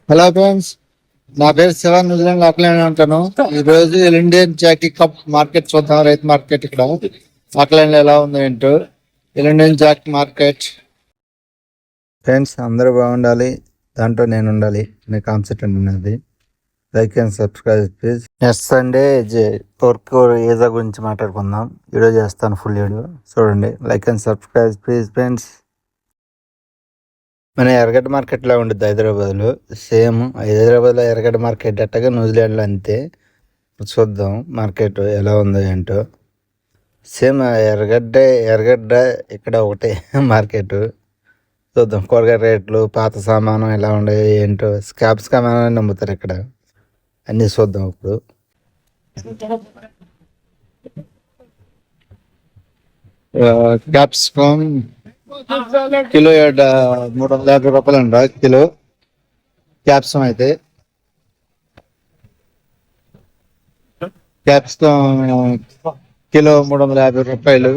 Hello friends, నా పేరు Shiva. New Zealand Auckland ఉంటాను. ఈ రోజు ఇండియన్ జాకీ కప్ మార్కెట్ చూద్దాం. రైతు మార్కెట్ ఇక్కడ ఆక్లాండ్ లో ఎలా ఉంది ఏంటో. Indian Jackie market. ఫ్రెండ్స్ అందరూ బాగుండాలి, దాంట్లో నేను ఉండాలి అనే కాన్సెప్ట్ ఉన్నది. Like and subscribe please. Next Sunday pork ఏజా గురించి మాట్లాడుకుందాం. వీడియో చేస్తాను, ఫుల్ వీడియో చూడండి. Like and subscribe please friends. మన ఎర్రగడ్డ మార్కెట్లో ఉంటుంది హైదరాబాద్లో. సేమ్ హైదరాబాద్లో ఎర్రగడ్డ మార్కెట్ అట్టగా న్యూజిలాండ్లో అంతే. చూద్దాం మార్కెట్ ఎలా ఉందో ఏంటో. సేమ్ ఎర్రగడ్డ ఇక్కడ ఒకటే మార్కెట్. చూద్దాం కూరగాయ రేట్లు, పాత సామాను ఎలా ఉండే ఏంటో. స్కాప్ సామాను నమ్ముతారు ఇక్కడ. అన్నీ చూద్దాం ఇప్పుడు. క్యాప్సికమ్ కిలో 350 రూపాయలు అంట కిలో. క్యాప్సికం అయితే కిలో 350 రూపాయలు.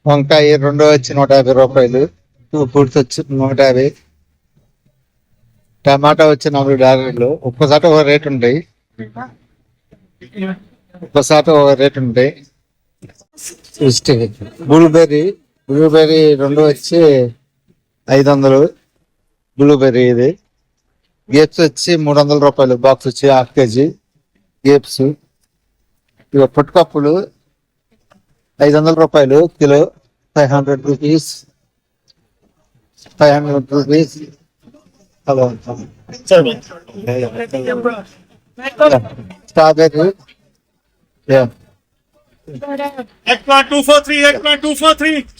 వంకాయ రెండో వచ్చి 150 రూపాయలు. ఫ్రూట్స్ వచ్చి 150. టమాటా వచ్చి $4. ఒక్కసారి ఒక రేట్ ఉంటాయి, బ్లూబెర్రీ రెండు వచ్చి 500. బ్లూబెర్రీ ఇది. గేప్స్ వచ్చి 300 రూపాయలు బాక్స్ వచ్చి ½ కేజీ గేప్స్. ఇక పుట్టుకప్పులు 500 రూపాయలు kilo. 500 rupees. Hello strawberry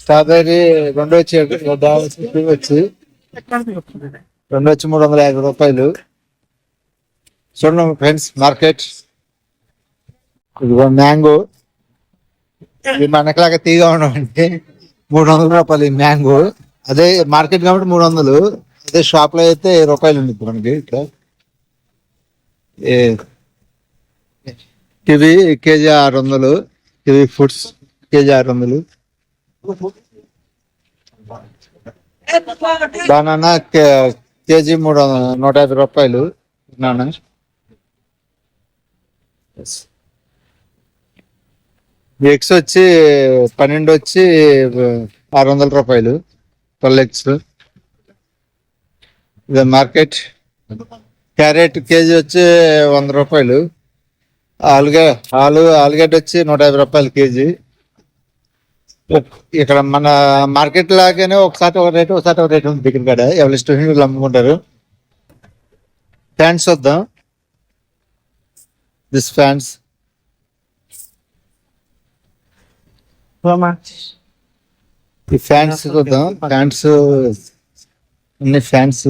strawberry రెండు వచ్చి 350 రూపాయలు. చూడండి ఫ్రెండ్స్ మార్కెట్. ఇదిగో మ్యాంగో. ఇది మనకులాగా తీగా ఉండమంటే 300 రూపాయలు ఈ మ్యాంగో. అదే మార్కెట్ కాబట్టి 300. అదే షాప్ లో అయితే రూపాయలు ఉంది మనకి ఇక్కడ. Kiwi KG 600. Kiwi foods KG 600. Banana KG 150 రూపాయలు. బనానా ఎగ్స్ వచ్చి 12 వచ్చి 600 రూపాయలు. 12 ఎగ్స్. ఇది మార్కెట్. క్యారెట్ కేజీ వచ్చి 100 రూపాయలు. ఆలుగడ్డ వచ్చి 150 రూపాయలు కేజీ. ఇక్కడ మన మార్కెట్ లాగానే ఒకసారి ఒక రేటు ఉంది దగ్గర కాడ. ఎవరి స్టూడెంట్లు అమ్ముకుంటారు. ఫ్యాన్స్ వద్దాం. దిస్ ఫ్యాన్స్ ఈ ఫ్యాన్స్ చూద్దాం. ఫ్యాన్స్ అన్ని ఫ్యాన్స్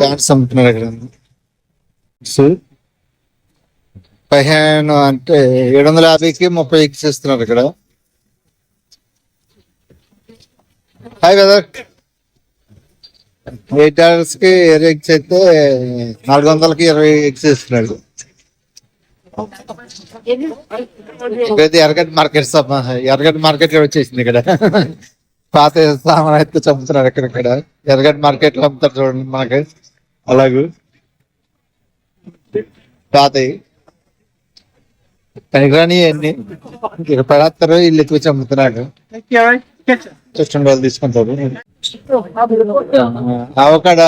ఫ్యాన్స్ అమ్ముతున్నారు ఇక్కడ. 15 అంటే 750కి 30 ఎగ్స్ ఇస్తున్నారు ఇక్కడ. Hi weather. $8కి 20 ఎగ్స్ అయితే 400కి 20 ఎగ్స్ ఇస్తున్నాడు. ఎర్రగడ్డ మార్కెట్ వచ్చేసింది ఇక్కడ. పాత సామాన్ అయితే చంపుతున్నారు ఎక్కడెక్కడ. ఎర్రగడ్డ మార్కెట్ లో అమ్ముతారు చూడండి మనకి. అలాగూ పాతవి పనికిరాని అన్ని ఇక పడేస్తారు. ఇల్లు ఎత్తుకొచ్చి అమ్ముతున్నాడు. వాళ్ళు తీసుకుంటారు. అవకాడ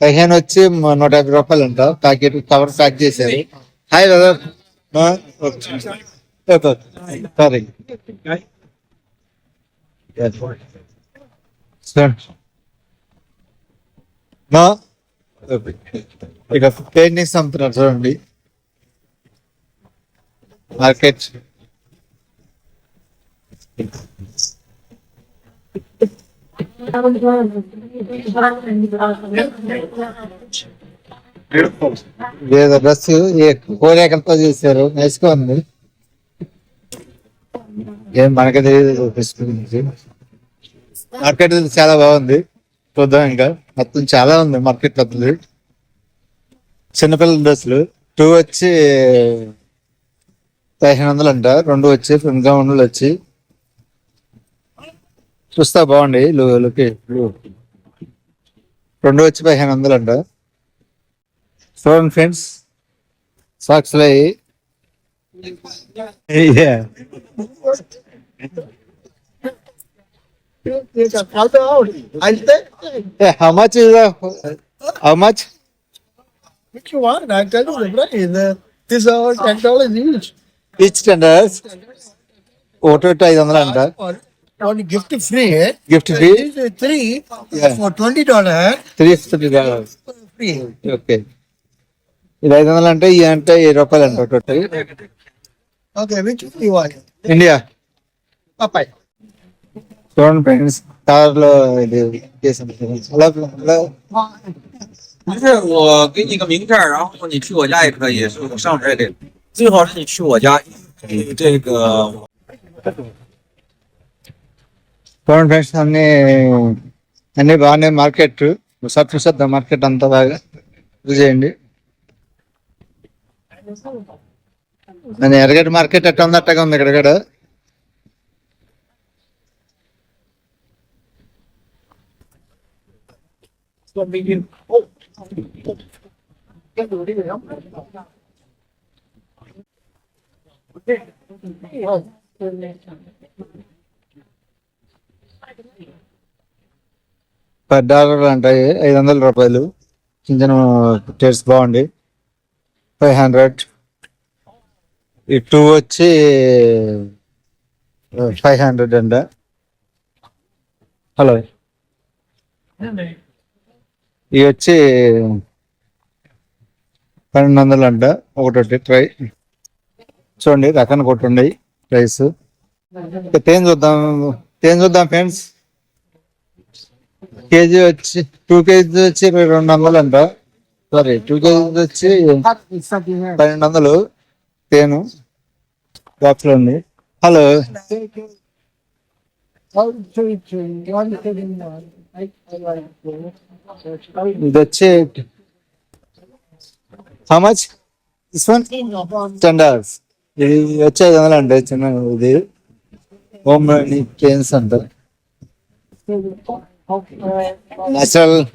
15 వచ్చి 150 రూపాయలు అంట ప్యాకెట్. కవర్ ప్యాక్ చేశారు. Hi brother. సారీ ఇక పెయింటింగ్స్ అమ్ముతున్నారు చూడండి మార్కెట్. ఏదో డ్రెస్ కోరేకలతో చేశారు. నైస్గా ఉంది. ఏం మనకే తెలియదు. మార్కెట్ చాలా బాగుంది. చూద్దాం. ఇంకా మొత్తం చాలా ఉంది మార్కెట్. వస్తుంది చిన్నపిల్లల డ్రెస్సులు. 2 వచ్చి 1500 అంట. రెండు వచ్చి 2 గౌన్లు వచ్చి చూస్తా బాగుండి. రెండు వచ్చి 1500 అంట. చూడండి friends, socks how much is how much Which one? I tell you the price. These are $10 each. Each $10. ఒకటి 500 అంట. On gift free. Gift free. These are three Yeah. for $20. $350. Free. Okay. ఇది 500 అంటే ఈ అంటే ₹7 అంట total. Okay, which one you want? India. Papaya. చూడండి friends, కార్లో ఇది చేసాను. హలో 不是，我给你个名片儿，然后你去我家也可以，是我上这里。最好是你去我家，这个చూడండి ఫ్రెండ్స్, అన్ని బాగానే మార్కెట్ చూసేద్దాం. మార్కెట్ అంతా బాగా ఇది చేయండి. నేను ఎరగడ్డ మార్కెట్ ఎట్లా ఉంది, అట్టగా ఉంది ఇక్కడ. $10 అంటాయి, $500. చిన్న టేస్ట్ బాగుంది. 500. ఈ 2 వచ్చి 500 అంట. హలో, ఇవి వచ్చి 1200 అంట. ఒకటి ట్రై చూడండి, రకాన్ని కొట్టుండి ప్రైస్. తేన్ చూద్దాం ఫ్రెండ్స్. కేజీ వచ్చి 2 kgs వచ్చి 200 అంట. సారీ, 2 kgs వచ్చి 1200 తేను బాక్స్ లో ఉంది. హలో, ఇది వచ్చి హౌ మచ్ దిస్ వన్? $10. ఇది వచ్చి 500 అండి. చిన్న ఇది హోమ్ పెయిన్స్ అంటారు.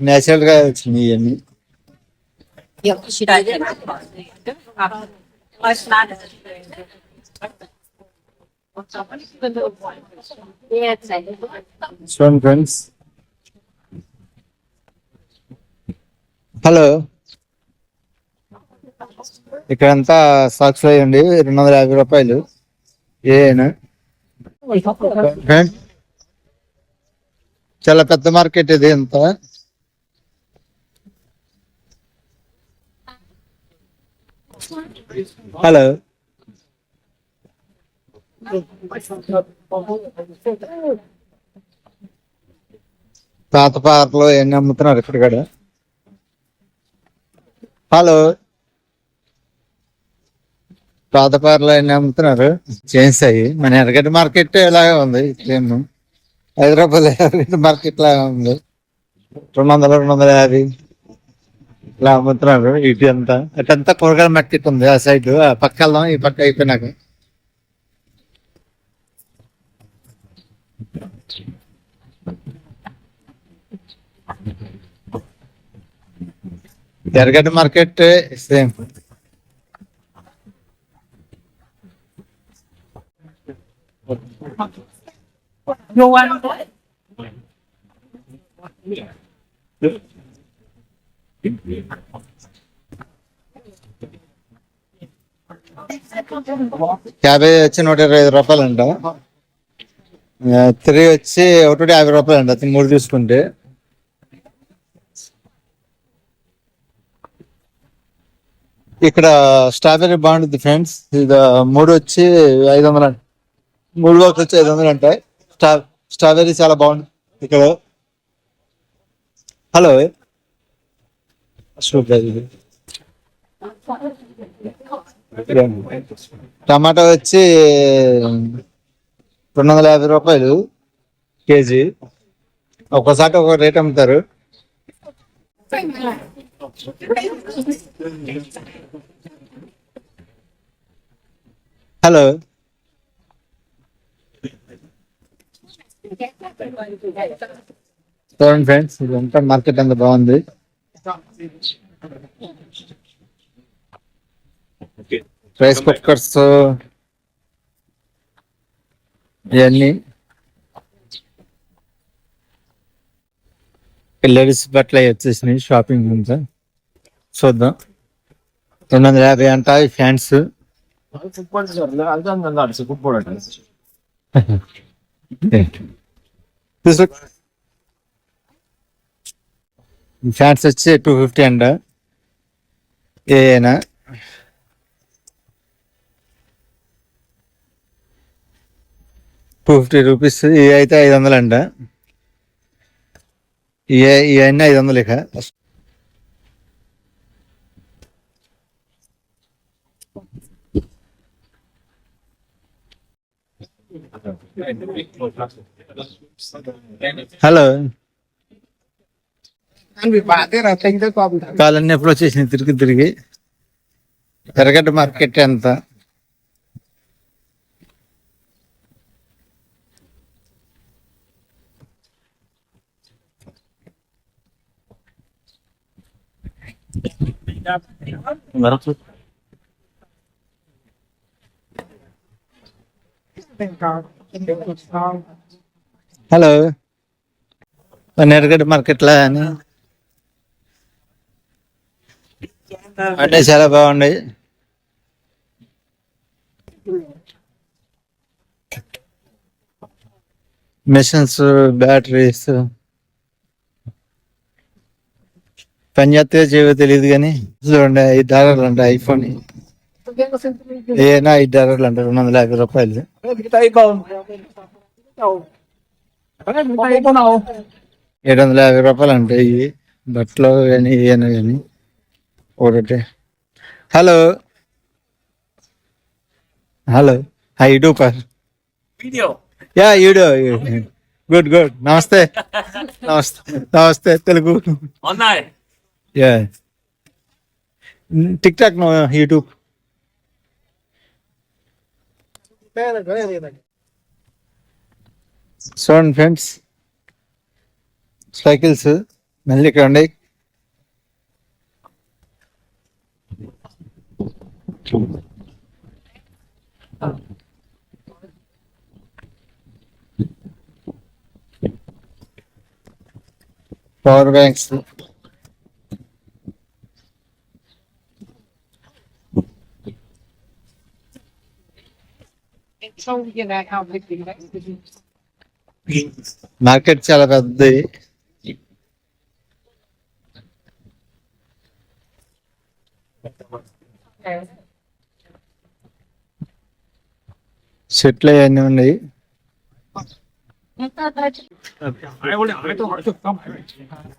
నేచురల్ గా వచ్చినాయి ఇవన్నీ. చూడండి ఫ్రెండ్స్. హలో, ఇక్కడంతా సాక్స్ అయ్యండి. $250 ఏనా. చాలా పెద్ద మార్కెట్ ఇది. ఎంత హలో, పాత పాటలు ఎన్ని అమ్ముతున్నారు ఇక్కడ కూడా. హలో, పాత పాటలు ఎన్ని అమ్ముతున్నారు. చేంజ్ అయ్యి మన ఎరగడ్డ మార్కెట్ ఇలాగే ఉంది. సేమ్ హైదరాబాద్ ఎరగడ్డ మార్కెట్ లాగా ఉంది. 200, 250 ఇలా అమ్ముతున్నారు. ఇటు అంతా అటంతా కూరగాయల మార్కెట్ ఉంది. ఆ సైడ్ ఆ పక్క వెళ్దాం. ఈ పక్క అయిపోయినాక ఎరగడ్డ మార్కెట్ సేమ్. క్యాబేజ్ వచ్చి $125 అంట. 3 వచ్చి ఒకటి $50 అంట. 3 తీసుకుంటే. ఇక్కడ స్ట్రాబెర్రీ బాగుంటుంది ఫ్రెండ్స్. ఇది 3 వచ్చి 500 అంట. 3 బాక్స్ వచ్చి 500 అంట. స్ట్రాబెర్రీ చాలా బాగుంది ఇక్కడ. హలో, టమాటా వచ్చి $250 కేజీ. ఒక్కోసారి ఒక రేట్ అమ్ముతారు. హలో చూడండి ఫ్రెండ్స్, ఇదంతా మార్కెట్ అంత బాగుంది. రైస్ కుక్కర్స్ ఇవన్నీ లేడీస్ బట్టలు అవి వచ్చేసినాయి. షాపింగ్ అంతా చూద్దాం. 250 అంట ఈ ఫ్యాన్స్. ఫ్యాన్స్ వచ్చి 250 అంట. ఏనా 250 రూపీస్. ఇవి అయితే 500 అంట. ఇవన్నీ 500 ఇక. హలో కాలన్నీ ఎప్పుడు వచ్చేసింది తిరిగి తిరిగి. ఎర్రగడ్డ మార్కెట్ ఎంత? హలో ఎర్రగడ్డ మార్కెట్లో అని అంటే చాలా బాగున్నాయి. మిషన్స్, బ్యాటరీస్ పనిచేస్తే చేయవో తెలియదు కానీ చూడండి. $5 అంట ఐఫోన్. ఏనా $5 అంట. 250 రూపాయలు. 750 రూపాయలు అంటే ఇవి బట్టలు కానీ ఏమైనా కానీ ఒకటి. Hello hello YouTuber yeah video good good. నమస్తే నమస్తే నమస్తే Telugu. Yeah TikTok no YouTube. చూడండి ఫ్రెండ్స్, సైకిల్స్ మళ్ళీ ఇక్కడ ఉన్నాయి. పవర్ బ్యాంక్స్, మార్కెట్ చాలా పెద్దది. చెట్లు అవన్నీ ఉన్నాయి.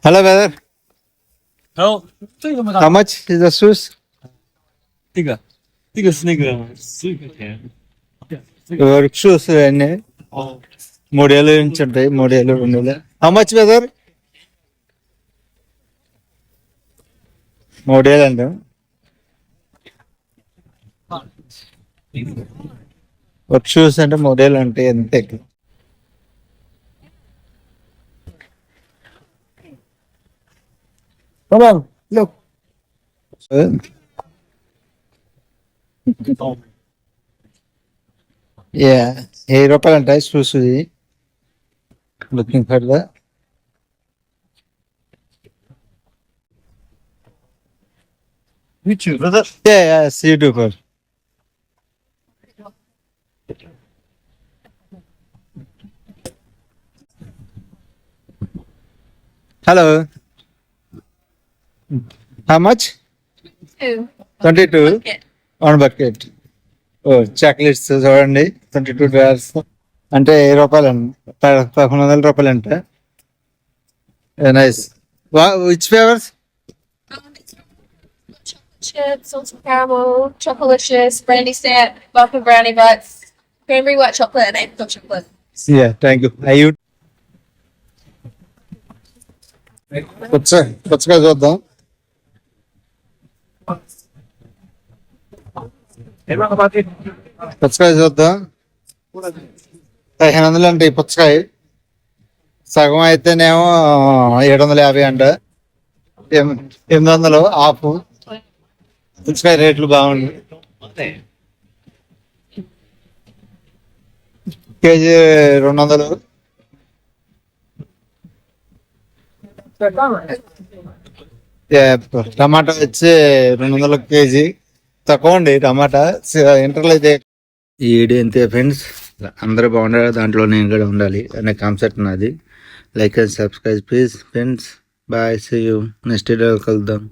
Hello brother, how much is the shoes? 这个是那个10块钱。 work shoes అన్నీ 3,000 నుంచి ఉంటాయి. 3,000, 2,000. How much brother? 3,000 అంట. వర్క్ షూస్ అంటే 3,000 అంటే ఎంత? Look. Yeah, 1000 రూపాయలు అంట shoes. Looking for the YouTube, brother. YouTuber. Hello how much? 22. One bucket. Oh chocolates చూడండి, $22 అంటే 1000 రూపాయలు అండి. 1,100 రూపాయలు అంట. Nice. Which flavours? Chips, salted caramel, chocolicious, brandy stamp, buff and brownie bites, cranberry white chocolate, and apricot chocolate. Yeah thank you. పుచ్చకాయ చూద్దాం. పుచ్చకాయ చూద్దాం. 1500 అంటే ఈ పుచ్చకాయ సగం అయితేనేమో 750 అంట. 800 ఆఫ్. పుచ్చకాయ రేట్లు బాగుంది. కేజీ 200. టమాటా వచ్చి 200 కేజీ. తక్కువ అండి టమాటా. ఇంటర్లో అయితే ఈ వీడియో అంతే ఫ్రెండ్స్. అందరూ బాగుండాలి, దాంట్లో నేను కూడా ఉండాలి అనే కాన్సెప్ట్ నాది. Like and subscribe please friends. Bye, see you next video కలుద్దాం.